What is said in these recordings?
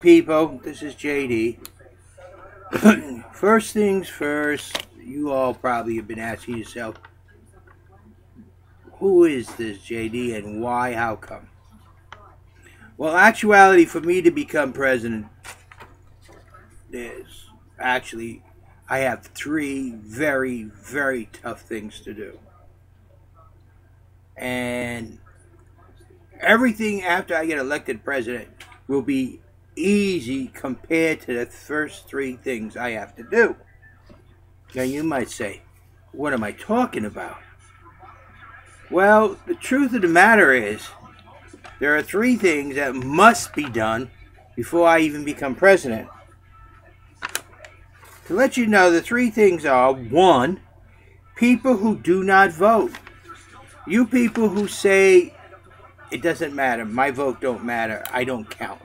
People, this is JD. First things first, you all probably have been asking yourself, who is this JD and why, how come? Well, actuality, for me to become president, is actually, I have three very, very tough things to do. And everything after I get elected president will be easy compared to the first three things I have to do. Now you might say, what am I talking about? Well, the truth of the matter is, there are three things that must be done before I even become president. To let you know, the three things are: one, people who do not vote. You people who say, it doesn't matter, my vote don't matter, I don't count.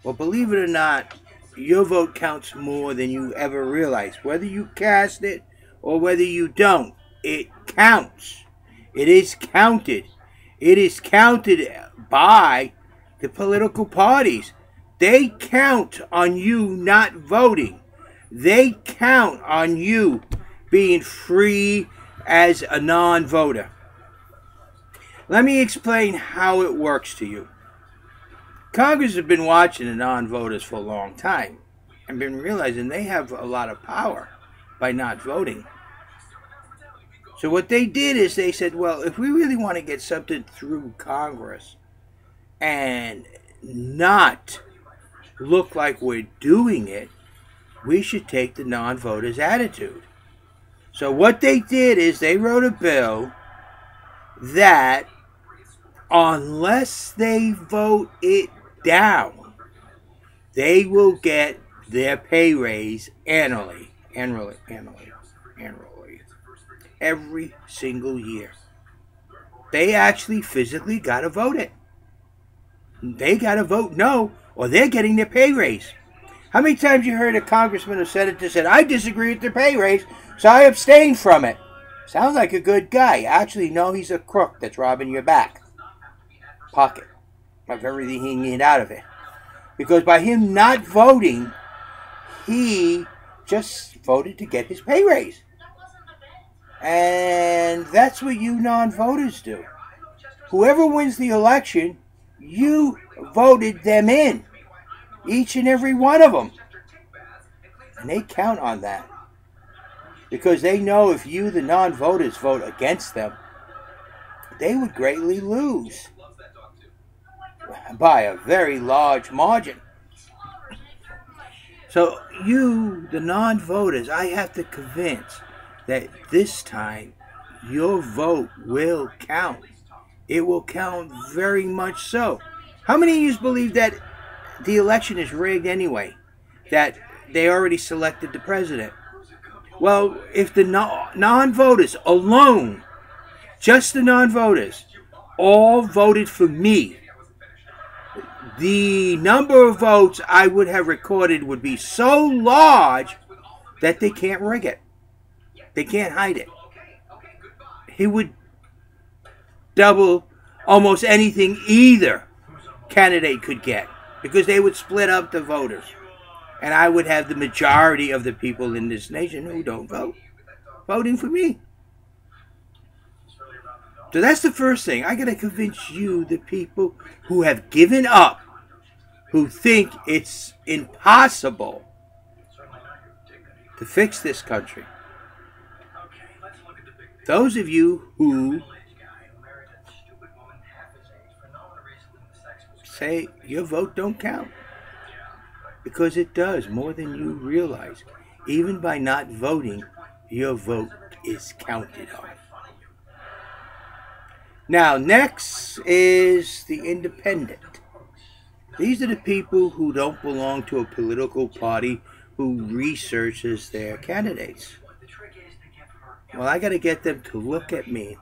Well, believe it or not, your vote counts more than you ever realize. Whether you cast it or whether you don't, it counts. It is counted. It is counted by the political parties. They count on you not voting. They count on you being free as a non-voter. Let me explain how it works to you. Congress has been watching the non-voters for a long time and been realizing they have a lot of power by not voting. So what they did is they said, well, if we really want to get something through Congress and not look like we're doing it, we should take the non-voters' attitude. So what they did is they wrote a bill that unless they vote it down, they will get their pay raise annually, every single year. They actually physically got to vote it. They got to vote no, or they're getting their pay raise. How many times you heard a congressman or senator said, I disagree with their pay raise, so I abstain from it? Sounds like a good guy. Actually, no, he's a crook that's robbing your back pocket of everything he can get out of it. Because by him not voting, he just voted to get his pay raise. And that's what you non-voters do. Whoever wins the election, you voted them in. Each and every one of them. And they count on that. Because they know if you, the non-voters, vote against them, they would greatly lose by a very large margin. So you, the non-voters, I have to convince that this time your vote will count. It will count very much so. How many of you believe that the election is rigged anyway? That they already selected the president? Well, if the non-voters alone, just the non-voters, all voted for me, the number of votes I would have recorded would be so large that they can't rig it. They can't hide it. He would double almost anything either candidate could get, because they would split up the voters. And I would have the majority of the people in this nation who don't vote voting for me. So that's the first thing. I got to convince you, the people who have given up, who think it's impossible to fix this country. Those of you who say your vote don't count. Because it does, more than you realize. Even by not voting, your vote is counted on. Now, next is the independent. These are the people who don't belong to a political party who researches their candidates. Well, I got to get them to look at me,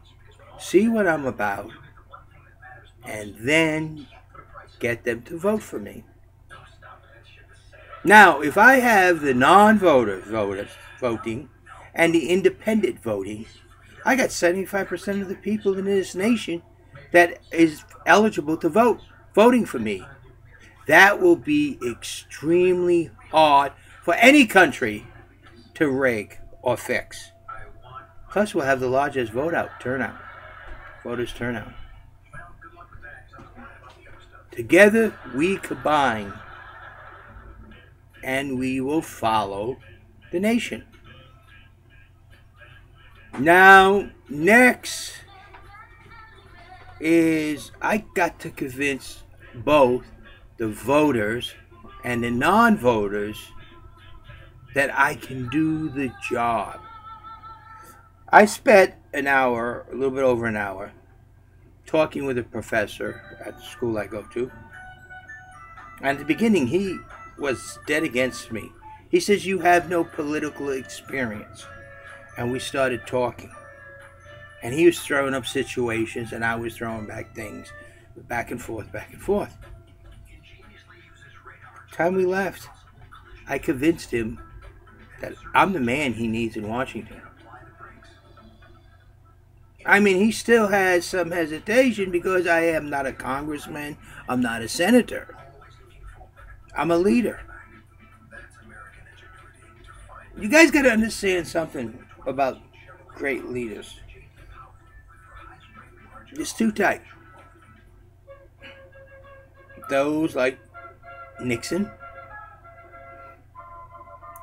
see what I'm about, and then get them to vote for me. Now, if I have the non-voters voting and the independent voting, I got 75% of the people in this nation that is eligible to vote, voting for me. that will be extremely hard for any country to rig or fix. Plus, we'll have the largest voters turnout. Together, we combine, and we will follow the nation. Now, next is I got to convince both the voters and the non-voters that I can do the job. I spent an hour, a little bit over an hour, talking with a professor at the school I go to. And at the beginning, he was dead against me. He says, "You have no political experience." And we started talking. And he was throwing up situations, and I was throwing back things. Back and forth, back and forth. Time we left, I convinced him that I'm the man he needs in Washington. I mean, he still has some hesitation because I am not a congressman. I'm not a senator. I'm a leader. You guys got to understand something about great leaders. It's too tight. Those like Nixon,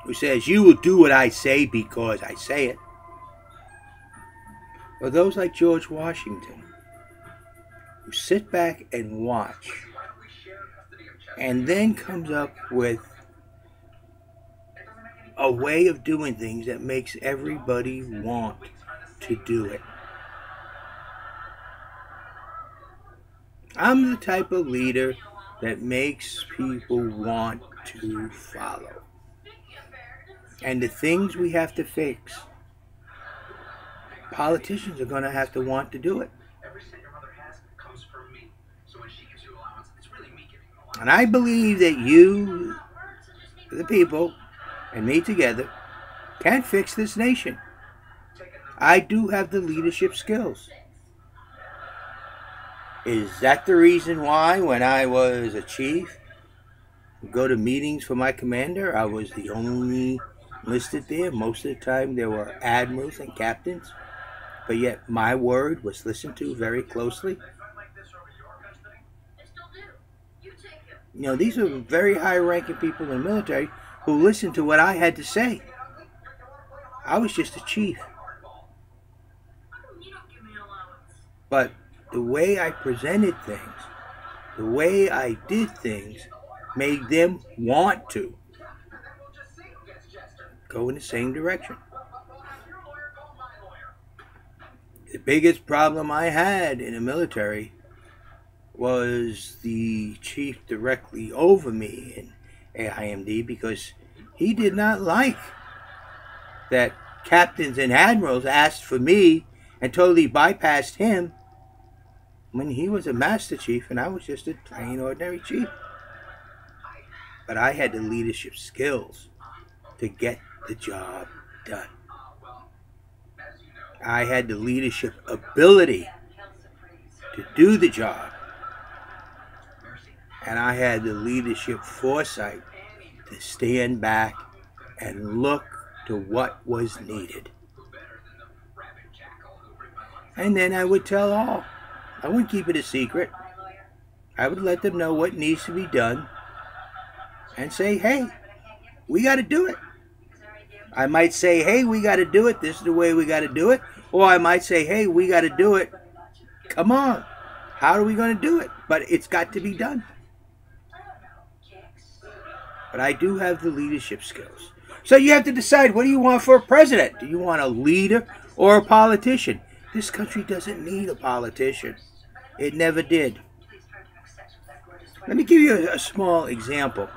who says, "You will do what I say because I say it." Or those like George Washington, who sit back and watch, and then comes up with a way of doing things that makes everybody want to do it. I'm the type of leader that makes people want to follow. And the things we have to fix, politicians are going to have to want to do it. And I believe that you, the people, and me together, can fix this nation. I do have the leadership skills. Is that the reason why when I was a chief, go to meetings for my commander, I was the only listed there? Most of the time there were admirals and captains, but yet my word was listened to very closely. You know, these are very high-ranking people in the military who listened to what I had to say. I was just a chief. But the way I presented things, the way I did things, made them want to go in the same direction. The biggest problem I had in the military was the chief directly over me in AIMD, because he did not like that captains and admirals asked for me and totally bypassed him when he was a master chief and I was just a plain ordinary chief. But I had the leadership skills to get the job done. I had the leadership ability to do the job. And I had the leadership foresight to stand back and look to what was needed. And then I would tell all. I wouldn't keep it a secret. I would let them know what needs to be done and say, "Hey, we got to do it." I might say, "Hey, we got to do it. This is the way we got to do it." Or I might say, "Hey, we got to do it. Come on. How are we going to do it?" But it's got to be done. But I do have the leadership skills. So you have to decide, what do you want for a president? Do you want a leader or a politician? This country doesn't need a politician. It never did. Let me give you a small example.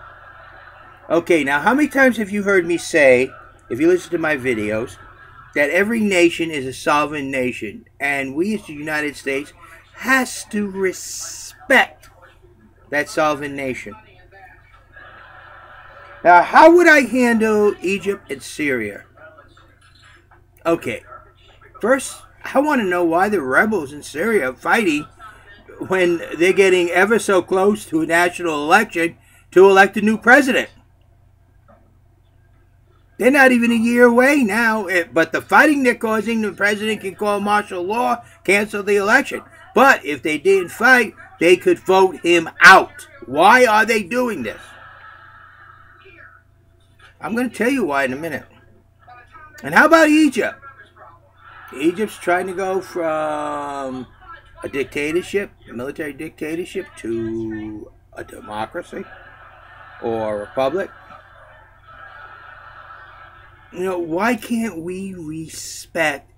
Okay, now how many times have you heard me say, if you listen to my videos, that every nation is a sovereign nation, and we as the United States has to respect that sovereign nation? Now, how would I handle Egypt and Syria? Okay, first, I want to know why the rebels in Syria are fighting when they're getting ever so close to a national election to elect a new president. They're not even a year away now, but the fighting they're causing, the president can call martial law, cancel the election. But if they didn't fight, they could vote him out. Why are they doing this? I'm going to tell you why in a minute. And how about Egypt? Egypt's trying to go from a dictatorship, a military dictatorship, to a democracy or a republic. You know, why can't we respect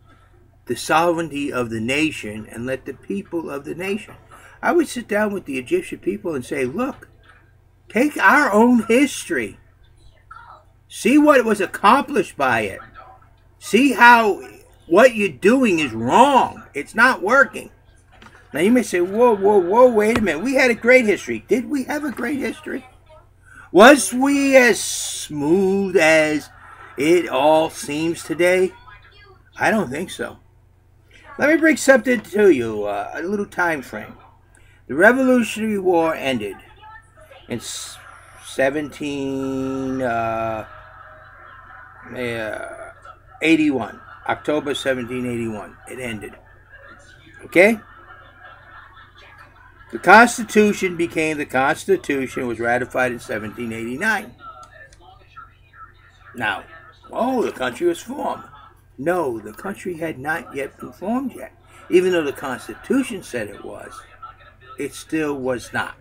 the sovereignty of the nation and let the people of the nation? I would sit down with the Egyptian people and say, look, take our own history. See what was accomplished by it. See how what you're doing is wrong. It's not working. Now you may say, whoa, whoa, whoa, wait a minute. We had a great history. Did we have a great history? Was we as smooth as it all seems today? I don't think so. Let me bring something to you, a little time frame. The Revolutionary War ended in 1781. October 1781. It ended. Okay? The Constitution became the Constitution, was ratified in 1789. Now, the country was formed. No, the country had not yet been formed yet. Even though the Constitution said it was, it still was not.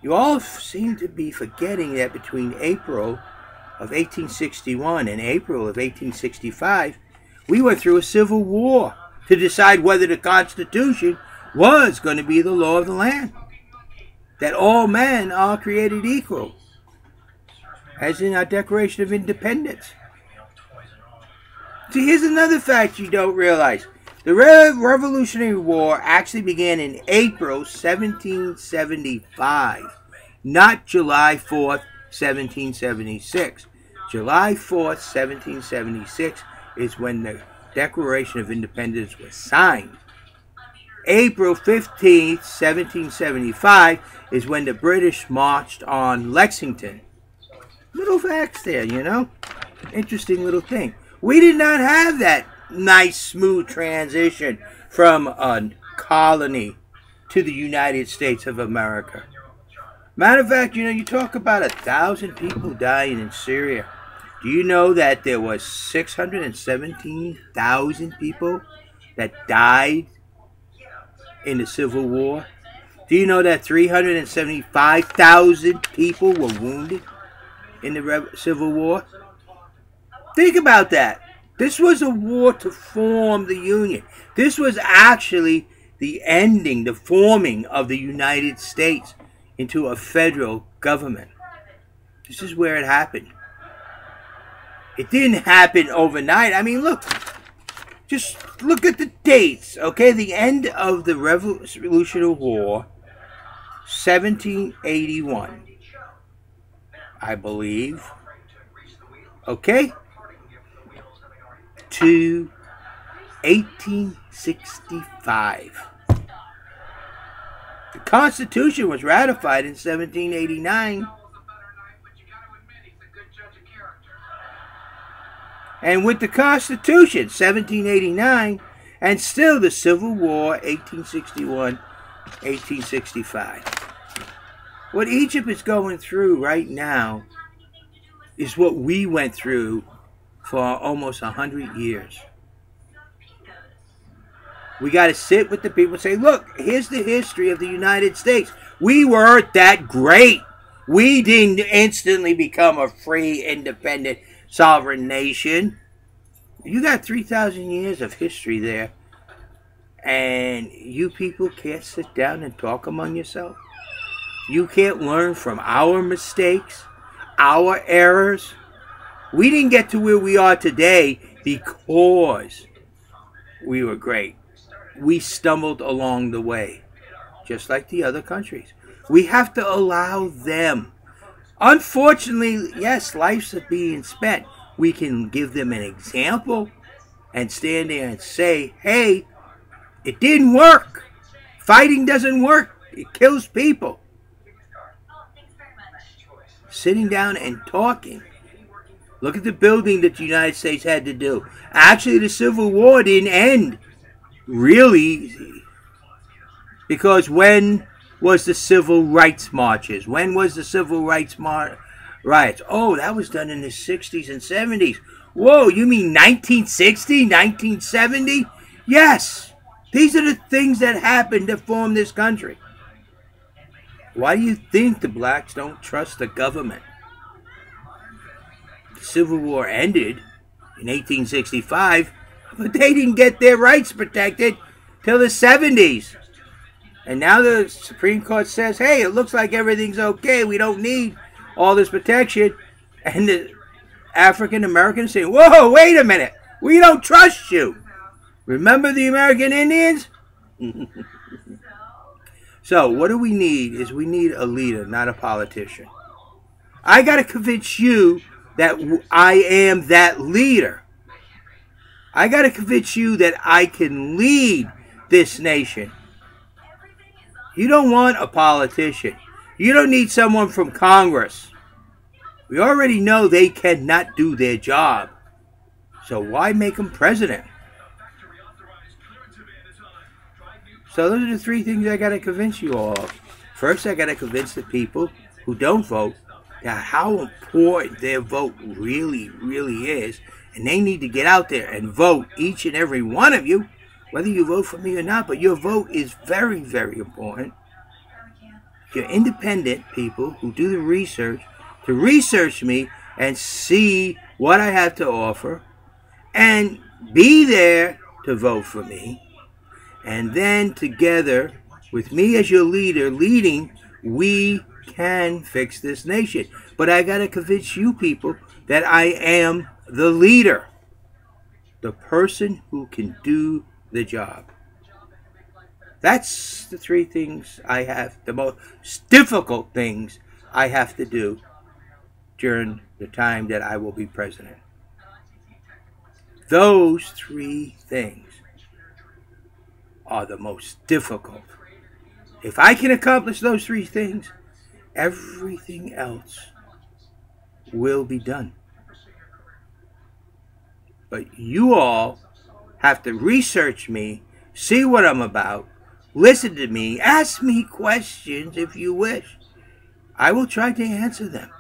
You all seem to be forgetting that between April of 1861 and April of 1865, we went through a civil war to decide whether the Constitution was going to be the law of the land. That all men are created equal, as in our Declaration of Independence. See, here's another fact you don't realize. The Revolutionary War actually began in April 1775, not July 4th, 1776. July 4th, 1776 is when the Declaration of Independence was signed. April 15th, 1775 is when the British marched on Lexington. Little facts there, you know? Interesting little thing. We did not have that nice, smooth transition from a colony to the United States of America. Matter of fact, you know, you talk about 1,000 people dying in Syria. Do you know that there was 617,000 people that died in the Civil War? Do you know that 375,000 people were wounded in the Civil War? Think about that. This was a war to form the Union. This was actually the ending, the forming of the United States into a federal government. This is where it happened. It didn't happen overnight. I mean, look. Just look at the dates, okay? The end of the Revolutionary War, 1781, I believe. Okay? To 1865. The Constitution was ratified in 1789. And with the Constitution, 1789, and still the Civil War, 1861, 1865. What Egypt is going through right now is what we went through for almost 100 years. We got to sit with the people and say, look, here's the history of the United States. We weren't that great. We didn't instantly become a free, independent, sovereign nation. You got 3,000 years of history there, and you people can't sit down and talk among yourself. You can't learn from our mistakes, our errors. We didn't get to where we are today because we were great. We stumbled along the way, just like the other countries. We have to allow them. Unfortunately, yes, lives are being spent. We can give them an example and stand there and say, hey, it didn't work. Fighting doesn't work. It kills people. sitting down and talking. Look at the building that the United States had to do. Actually, the Civil War didn't end, really, because when was the Civil Rights Marches? When was the Civil Rights riots? Oh, that was done in the 60s and 70s. Whoa, you mean 1960, 1970? Yes, these are the things that happened to form this country. Why do you think the blacks don't trust the government? The Civil War ended in 1865, but they didn't get their rights protected till the 70s. And now the Supreme Court says, hey, it looks like everything's okay. We don't need all this protection. And the African Americans say, whoa, wait a minute. We don't trust you. Remember the American Indians? So what do we need is we need a leader, not a politician. I got to convince you that I am that leader. I got to convince you that I can lead this nation. You don't want a politician. You don't need someone from Congress. We already know they cannot do their job. So why make them president? So those are the three things I got to convince you all of. First, I got to convince the people who don't vote that how important their vote really, really is. And they need to get out there and vote, each and every one of you, whether you vote for me or not. But your vote is very, very important. You're independent people who do the research to research me and see what I have to offer and be there to vote for me. And then together, with me as your leader, leading, we can fix this nation. But I got to convince you people that I am the leader. The person who can do the job. That's the three things I have, the most difficult things I have to do during the time that I will be president. Those three things are the most difficult. If I can accomplish those three things, everything else will be done. But you all have to research me, see what I'm about, listen to me, ask me questions if you wish. I will try to answer them.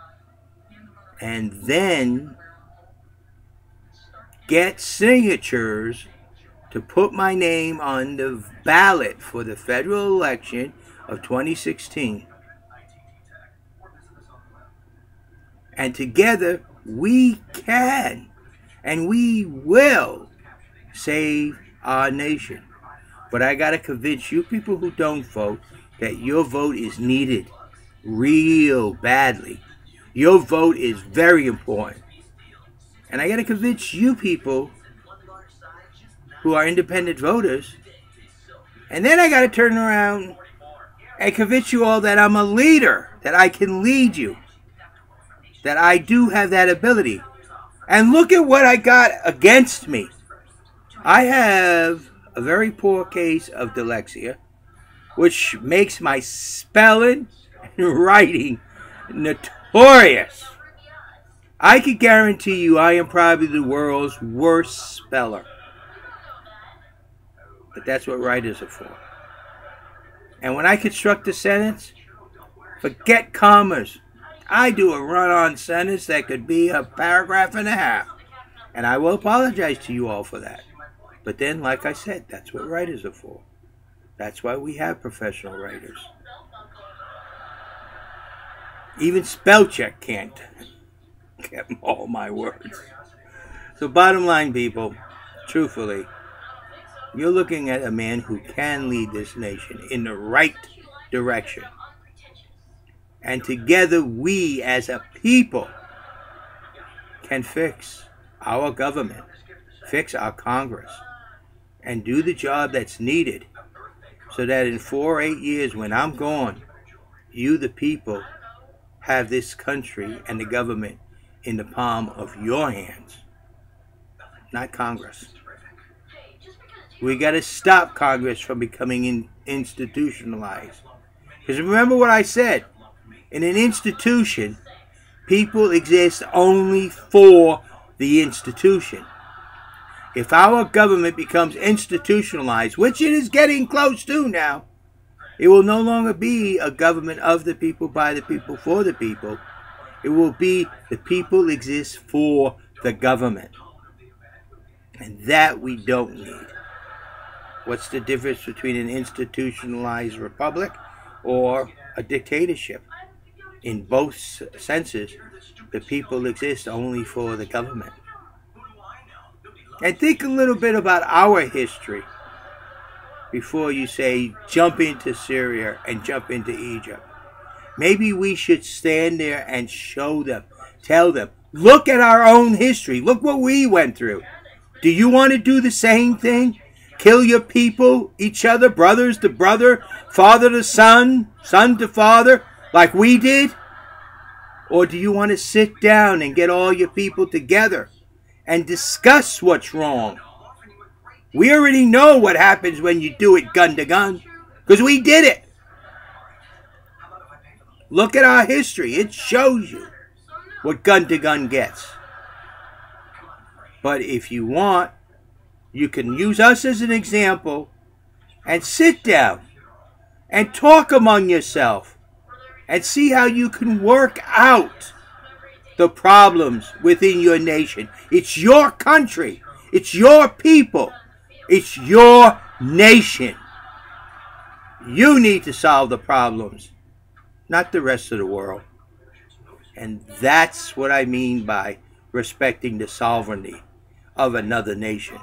And then get signatures to put my name on the ballot for the federal election of 2016. And together we can and we will save our nation. But I got to convince you people who don't vote that your vote is needed real badly. Your vote is very important. And I got to convince you people who are independent voters. And then I got to turn around and convince you all that I'm a leader, that I can lead you, that I do have that ability. And look at what I got against me. I have a very poor case of dyslexia, which makes my spelling and writing notorious. I can guarantee you I am probably the world's worst speller. But that's what writers are for. And when I construct a sentence, forget commas. I do a run-on sentence that could be a paragraph and a half. And I will apologize to you all for that. But then, like I said, that's what writers are for. That's why we have professional writers. Even spell check can't get all my words. So bottom line, people, truthfully, you're looking at a man who can lead this nation in the right direction. And together we as a people can fix our government, fix our Congress, and do the job that's needed so that in 4 or 8 years when I'm gone, you the people have this country and the government in the palm of your hands, not Congress. We got to stop Congress from becoming institutionalized. Because remember what I said. In an institution, People exist only for the institution. If our government becomes institutionalized, which it is getting close to now, it will no longer be a government of the people, by the people, for the people. It will be the people exist for the government. And that we don't need. What's the difference between an institutionalized republic or a dictatorship? In both senses, the people exist only for the government. And think a little bit about our history before you say jump into Syria and jump into Egypt. Maybe we should stand there and show them, tell them, look at our own history. Look what we went through. Do you want to do the same thing? Kill your people, each other, brothers to brother, father to son, son to father, like we did? Or do you want to sit down and get all your people together and discuss what's wrong? We already know what happens when you do it gun to gun, because we did it. Look at our history. It shows you what gun to gun gets. But if you want, you can use us as an example and sit down and talk among yourself and see how you can work out the problems within your nation. It's your country. It's your people. It's your nation. You need to solve the problems, not the rest of the world. And that's what I mean by respecting the sovereignty of another nation.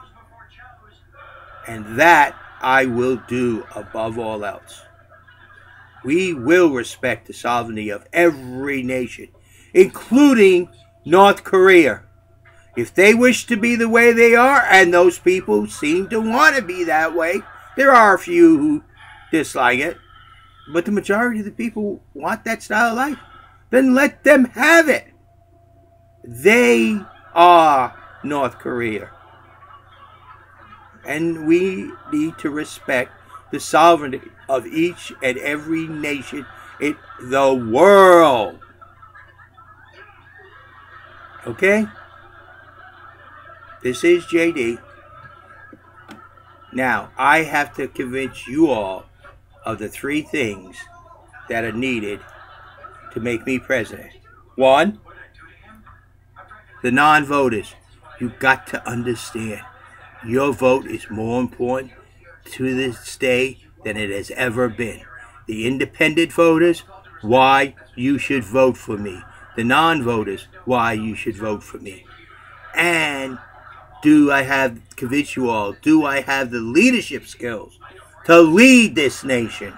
And that I will do above all else. We will respect the sovereignty of every nation, including North Korea. If they wish to be the way they are, and those people seem to want to be that way, there are a few who dislike it, but the majority of the people want that style of life, then let them have it. They are North Korea. And we need to respect the sovereignty of each and every nation in the world. Okay? This is JD. Now, I have to convince you all of the 3 things that are needed to make me president. 1, the non-voters. You've got to understand, your vote is more important to this day than it has ever been. The independent voters, why you should vote for me. The non-voters, why you should vote for me. And do I have, convince you all, do I have the leadership skills to lead this nation?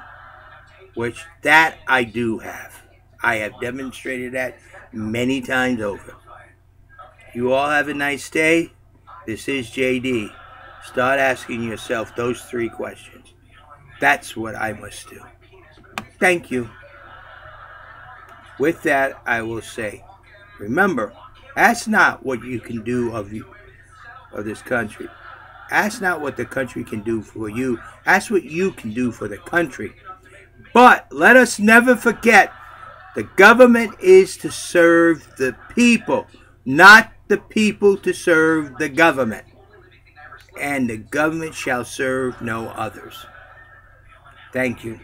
Which that I do have. I have demonstrated that many times over. You all have a nice day. This is JD. Start asking yourself those 3 questions. That's what I must do. Thank you. With that, I will say, remember, ask not what you can do of this country. Ask not what the country can do for you. Ask what you can do for the country. But let us never forget, the government is to serve the people, not the people to serve the government. And the government shall serve no others. Thank you.